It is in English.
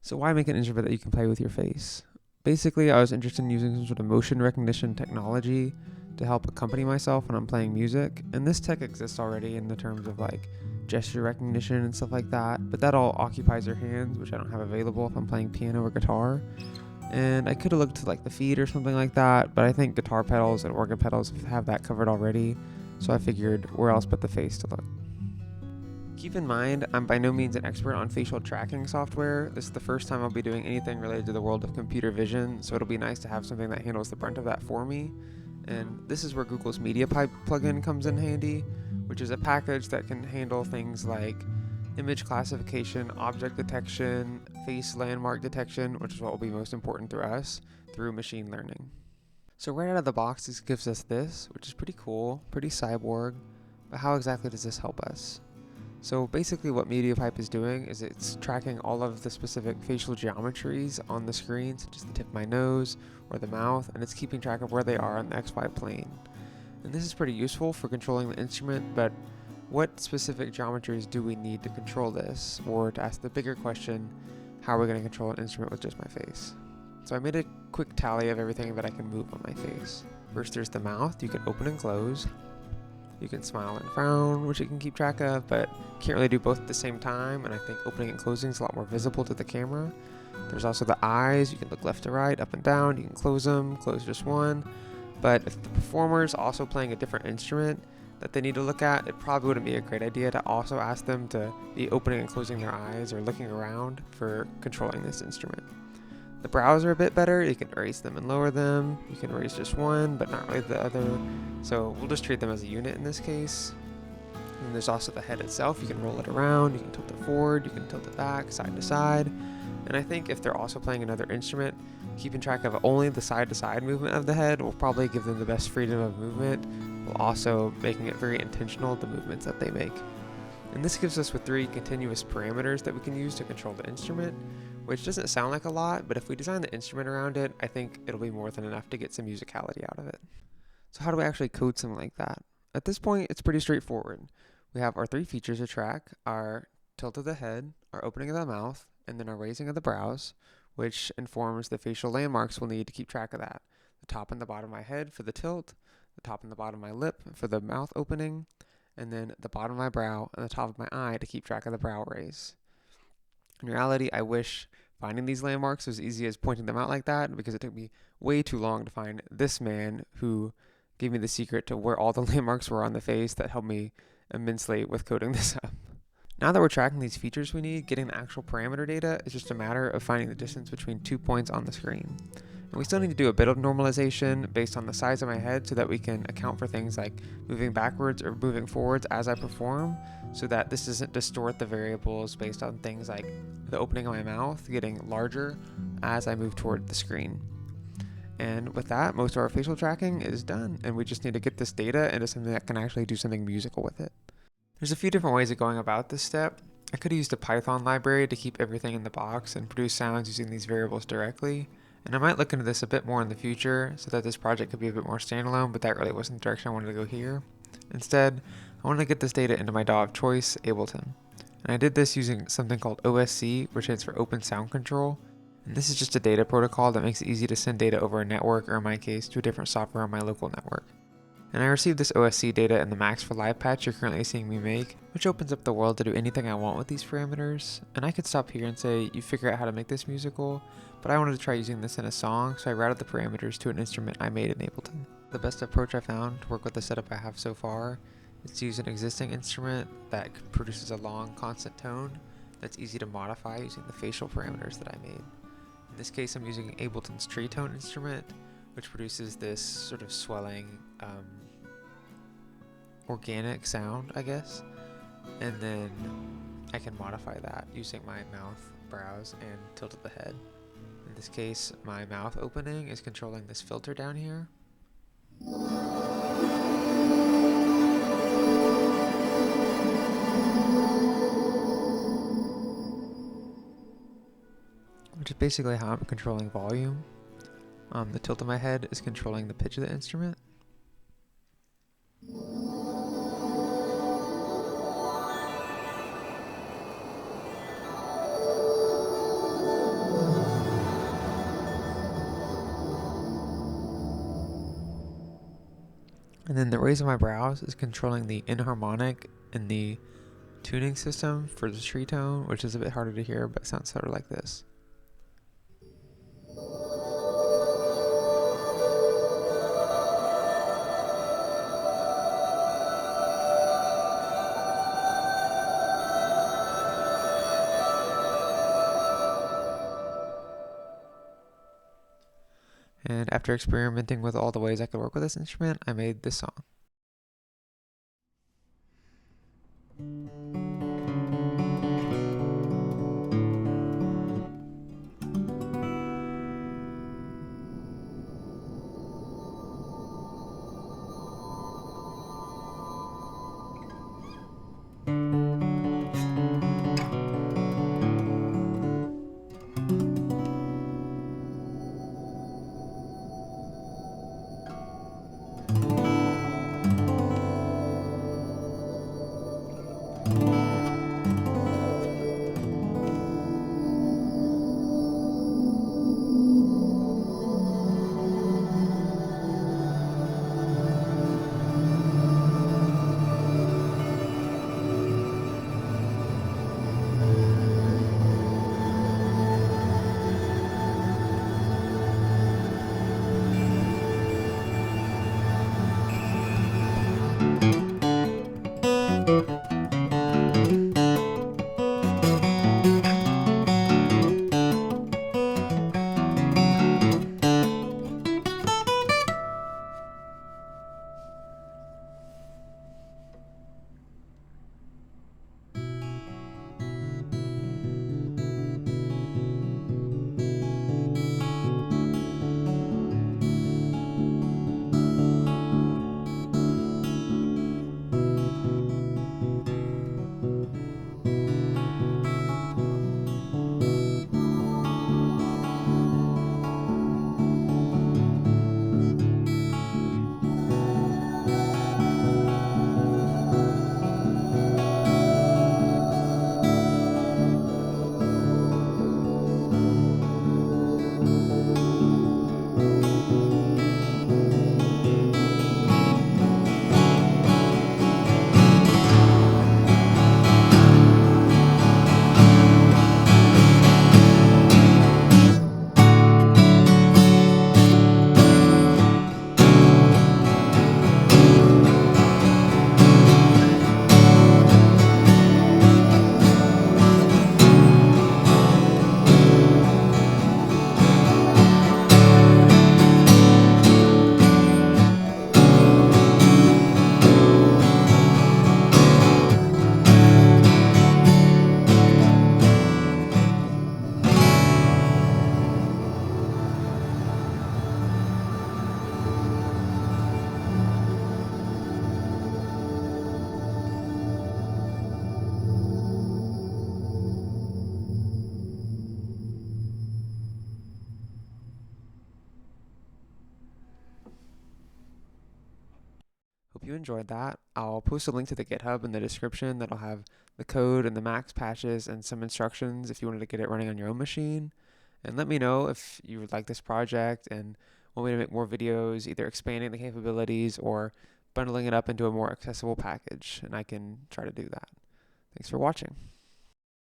So why make an instrument that you can play with your face? Basically, I was interested in using some sort of motion recognition technology to help accompany myself when I'm playing music, and this tech exists already in the terms of like gesture recognition and stuff like that, but that all occupies your hands, which I don't have available if I'm playing piano or guitar. And I could have looked to like the feet or something like that, but I think guitar pedals and organ pedals have that covered already, so I figured where else but the face to look. Keep in mind, I'm by no means an expert on facial tracking software. This is the first time I'll be doing anything related to the world of computer vision, so it'll be nice to have something that handles the brunt of that for me. And this is where Google's MediaPipe plugin comes in handy, which is a package that can handle things like image classification, object detection, face landmark detection, which is what will be most important to us, through machine learning. So right out of the box, this gives us this, which is pretty cool, pretty cyborg, but how exactly does this help us? So basically what MediaPipe is doing is it's tracking all of the specific facial geometries on the screen, such as the tip of my nose or the mouth, and it's keeping track of where they are on the XY plane. And this is pretty useful for controlling the instrument, but what specific geometries do we need to control this? Or to ask the bigger question, how are we going to control an instrument with just my face? So I made a quick tally of everything that I can move on my face. First there's the mouth, you can open and close. You can smile and frown, which you can keep track of, but can't really do both at the same time, and I think opening and closing is a lot more visible to the camera. There's also the eyes. You can look left to right, up and down. You can close them, close just one. But if the performer's also playing a different instrument that they need to look at, it probably wouldn't be a great idea to also ask them to be opening and closing their eyes or looking around for controlling this instrument. The brows are a bit better. You can raise them and lower them. You can raise just one, but not really the other. So we'll just treat them as a unit in this case. And there's also the head itself. You can roll it around. You can tilt it forward. You can tilt it back, side to side. And I think if they're also playing another instrument, keeping track of only the side-to-side movement of the head will probably give them the best freedom of movement, while also making it very intentional, the movements that they make. And this gives us with 3 continuous parameters that we can use to control the instrument, which doesn't sound like a lot, but if we design the instrument around it, I think it'll be more than enough to get some musicality out of it. So how do we actually code something like that? At this point, it's pretty straightforward. We have our 3 features to track, our tilt of the head, our opening of the mouth, and then our raising of the brows, which informs the facial landmarks we'll need to keep track of that. The top and the bottom of my head for the tilt, the top and the bottom of my lip for the mouth opening, and then the bottom of my brow and the top of my eye to keep track of the brow raise. In reality, I wish finding these landmarks was as easy as pointing them out like that, because it took me way too long to find this man who gave me the secret to where all the landmarks were on the face that helped me immensely with coding this up. Now that we're tracking these features we need, getting the actual parameter data is just a matter of finding the distance between 2 points on the screen. And we still need to do a bit of normalization based on the size of my head so that we can account for things like moving backwards or moving forwards as I perform, so that this doesn't distort the variables based on things like the opening of my mouth getting larger as I move toward the screen. And with that, most of our facial tracking is done, and we just need to get this data into something that can actually do something musical with it. There's a few different ways of going about this step. I could have used a Python library to keep everything in the box and produce sounds using these variables directly, and I might look into this a bit more in the future so that this project could be a bit more standalone, but that really wasn't the direction I wanted to go here. Instead, I wanted to get this data into my DAW of choice, Ableton. And I did this using something called OSC, which stands for Open Sound Control. And this is just a data protocol that makes it easy to send data over a network, or in my case, to a different software on my local network. And I received this OSC data in the Max for Live patch you're currently seeing me make, which opens up the world to do anything I want with these parameters. And I could stop here and say, you figure out how to make this musical, but I wanted to try using this in a song, so I routed the parameters to an instrument I made in Ableton. The best approach I found to work with the setup I have so far is to use an existing instrument that produces a long, constant tone that's easy to modify using the facial parameters that I made. In this case, I'm using Ableton's tree tone instrument, which produces this sort of swelling, organic sound, I guess. And then I can modify that using my mouth, brows, and tilt of the head. In this case, my mouth opening is controlling this filter down here. Which is basically how I'm controlling volume. The tilt of my head is controlling the pitch of the instrument. And then the raise of my brows is controlling the inharmonic in the tuning system for the tree tone, which is a bit harder to hear, but sounds sort of like this. And after experimenting with all the ways I could work with this instrument, I made this song. Hope you enjoyed that. I'll post a link to the GitHub in the description that'll have the code and the max patches and some instructions if you wanted to get it running on your own machine. And let me know if you would like this project and want me to make more videos, either expanding the capabilities or bundling it up into a more accessible package, and I can try to do that. Thanks for watching.